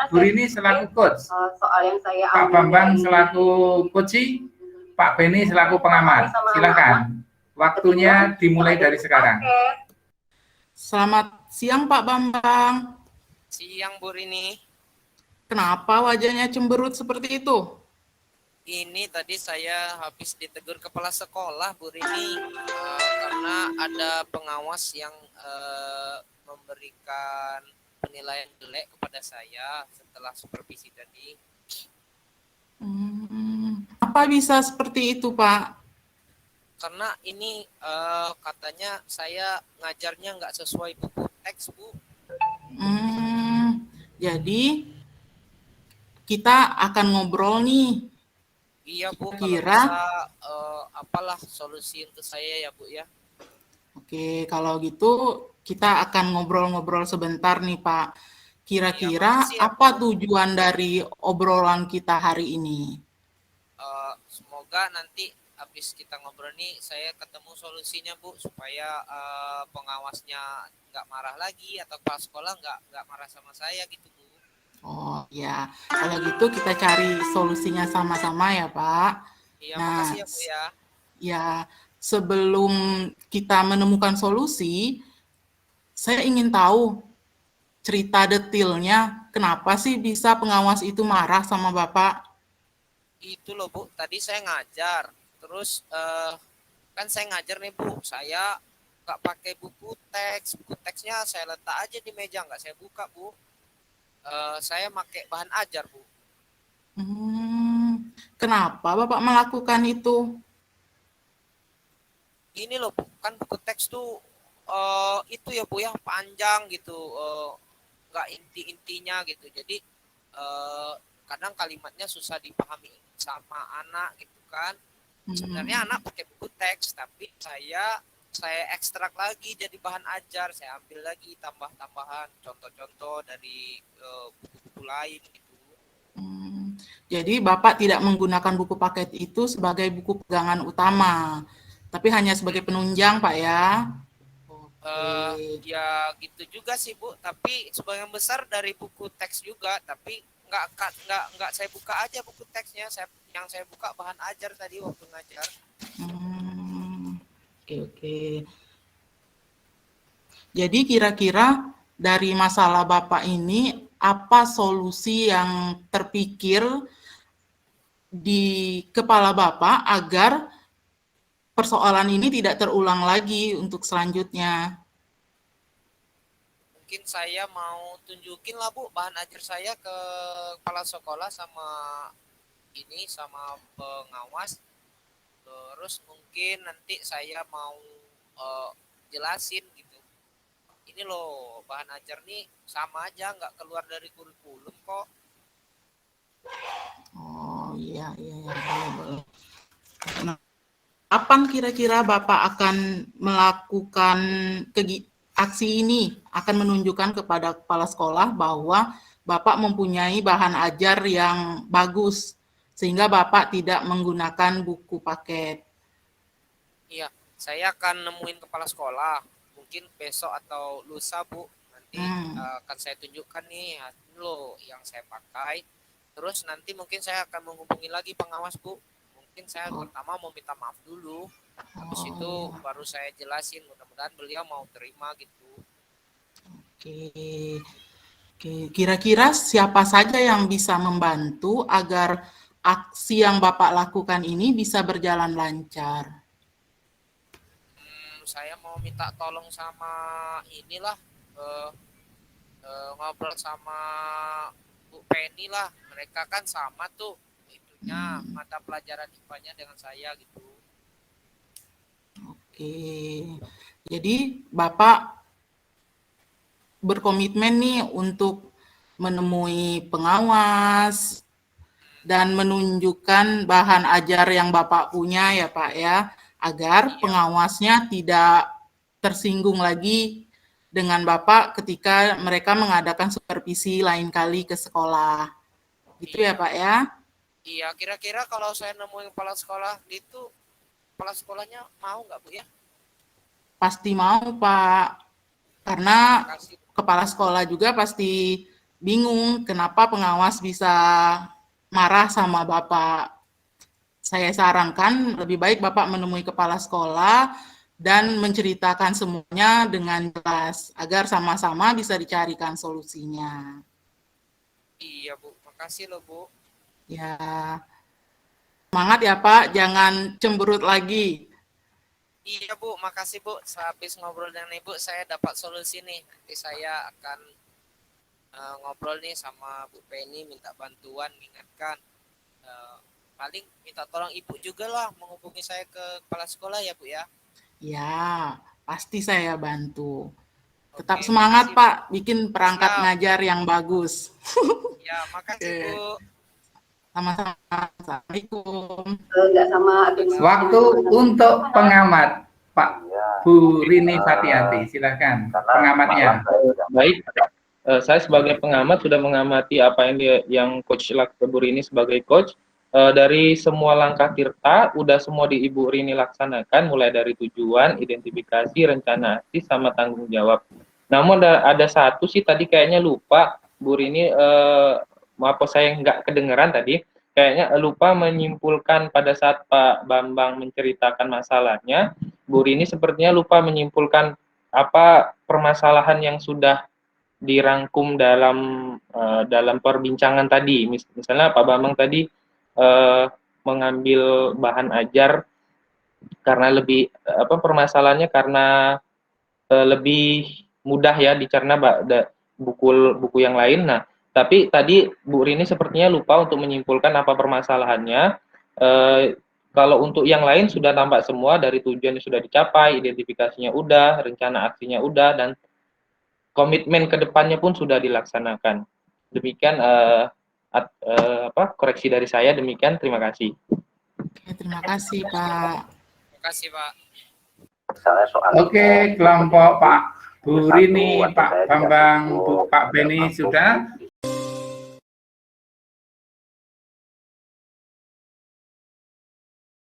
Bu Rini selaku coach, soal yang saya Pak Bambang selaku coaching, Pak Beni selaku pengamat. Silakan. Waktunya dimulai dari sekarang. Selamat siang Pak Bambang. Siang Bu Rini. Kenapa wajahnya cemberut seperti itu? Ini tadi saya habis ditegur kepala sekolah Bu Rini karena ada pengawas yang memberikan penilaian jelek kepada saya setelah supervisi tadi. Apa bisa seperti itu Pak? Karena ini katanya saya ngajarnya nggak sesuai buku teks Bu. Jadi kita akan ngobrol nih. Iya Bu, Kira kalau bisa apalah solusi untuk saya ya Bu ya. Oke, kalau gitu kita akan ngobrol-ngobrol sebentar nih Pak. Kira-kira Ya, apa tujuan dari obrolan kita hari ini? Semoga nanti habis kita ngobrol nih saya ketemu solusinya Bu, supaya pengawasnya nggak marah lagi atau kepala sekolah nggak marah sama saya gitu Bu. Oh ya, kalau gitu kita cari solusinya sama-sama ya Pak. Iya, Nah, makasih ya Bu ya. Ya, sebelum kita menemukan solusi, saya ingin tahu cerita detailnya kenapa sih bisa pengawas itu marah sama Bapak? Itu loh Bu, tadi saya ngajar, terus kan saya ngajar nih Bu, saya nggak pakai buku teksnya saya letak aja di meja, nggak saya buka Bu. Saya pakai bahan ajar Bu. Kenapa Bapak melakukan itu? Ini loh Bu, kan buku teks tuh itu ya Bu ya, panjang gitu, nggak inti-intinya gitu, jadi kadang kalimatnya susah dipahami sama anak gitu kan. Sebenarnya anak pakai buku teks, tapi saya ekstrak lagi jadi bahan ajar, saya ambil lagi tambah-tambahan contoh-contoh dari buku-buku lain gitu. Jadi Bapak tidak menggunakan buku paket itu sebagai buku pegangan utama, tapi hanya sebagai penunjang Pak ya? Ya gitu juga sih Bu, tapi sebagian besar dari buku teks juga, tapi nggak saya buka aja buku teksnya, yang saya buka bahan ajar tadi waktu ngajar. Oke. Jadi kira-kira dari masalah Bapak ini apa solusi yang terpikir di kepala Bapak agar persoalan ini tidak terulang lagi untuk selanjutnya? Mungkin saya mau tunjukin lah Bu bahan ajar saya ke kepala sekolah sama pengawas. Terus mungkin nanti saya mau jelasin gitu. Ini loh bahan ajar nih sama aja, nggak keluar dari kurikulum kok. Oh iya, boleh. Nah, kapan kira-kira Bapak akan melakukan aksi ini, akan menunjukkan kepada kepala sekolah bahwa Bapak mempunyai bahan ajar yang bagus, sehingga Bapak tidak menggunakan buku paket? Iya, saya akan nemuin kepala sekolah, mungkin besok atau lusa Bu. Nanti akan saya tunjukkan nih, loh yang saya pakai. Terus nanti mungkin saya akan menghubungi lagi pengawas Bu. Mungkin saya pertama mau minta maaf dulu. Habis itu baru saya jelasin, mudah-mudahan beliau mau terima gitu. Oke. Kira-kira siapa saja yang bisa membantu agar aksi yang Bapak lakukan ini bisa berjalan lancar? Saya mau minta tolong sama inilah, ngobrol sama Bu Penny lah. Mereka kan sama tuh itunya, mata pelajaran IPA-nya dengan saya gitu. Oke, jadi Bapak berkomitmen nih untuk menemui pengawas dan menunjukkan bahan ajar yang Bapak punya ya Pak ya, agar pengawasnya tidak tersinggung lagi dengan Bapak ketika mereka mengadakan supervisi lain kali ke sekolah. Gitu ya Pak ya? Iya, kira-kira kalau saya nemuin kepala sekolah gitu, kepala sekolahnya mau nggak Bu ya? Pasti mau Pak, karena kepala sekolah juga pasti bingung kenapa pengawas bisa marah sama Bapak. Saya sarankan lebih baik Bapak menemui kepala sekolah dan menceritakan semuanya dengan jelas agar sama-sama bisa dicarikan solusinya. Iya Bu, makasih loh Bu. Ya, semangat ya Pak, jangan cemberut lagi. Iya Bu, makasih Bu. Sehabis ngobrol dengan Ibu, saya dapat solusi nih. Nanti saya akan ngobrol nih sama Bu Penny, minta bantuan, mengingatkan. Paling minta tolong Ibu juga lah menghubungi saya ke kepala sekolah ya Bu ya. Ya, pasti saya bantu. Oke, Tetap semangat makasih, Pak, bikin perangkat Siap. ngajar yang bagus. Ya, makasih Oke. Bu. Sama-sama. Assalamualaikum. Nggak sama Waktu untuk pengamat, Pak Bu Rini Fatihati, silakan pengamatnya. Baik, saya sebagai pengamat sudah mengamati apa yang Coach Bu Rini sebagai coach. Dari semua langkah Tirta, udah semua di Ibu Rini laksanakan, mulai dari tujuan, identifikasi, rencana aksi, sama tanggung jawab. Namun ada satu sih tadi kayaknya lupa, Bu Rini, maaf saya nggak kedengeran tadi, kayaknya lupa menyimpulkan pada saat Pak Bambang menceritakan masalahnya, Bu Rini sepertinya lupa menyimpulkan apa permasalahan yang sudah dirangkum dalam perbincangan tadi. Misalnya Pak Bambang tadi mengambil bahan ajar karena lebih permasalahannya karena lebih mudah ya dicerna buku yang lain. Nah, tapi tadi Bu Rini sepertinya lupa untuk menyimpulkan apa permasalahannya. Kalau untuk yang lain sudah tampak semua, dari tujuannya sudah dicapai, identifikasinya udah, rencana aksinya udah, dan komitmen ke depannya pun sudah dilaksanakan. Demikian koreksi dari saya, demikian, terima kasih. Oke, terima kasih Pak. Terima kasih Pak. Oke, kelompok Pak Bu Rini, Pak Bambang, Pak Beni sudah.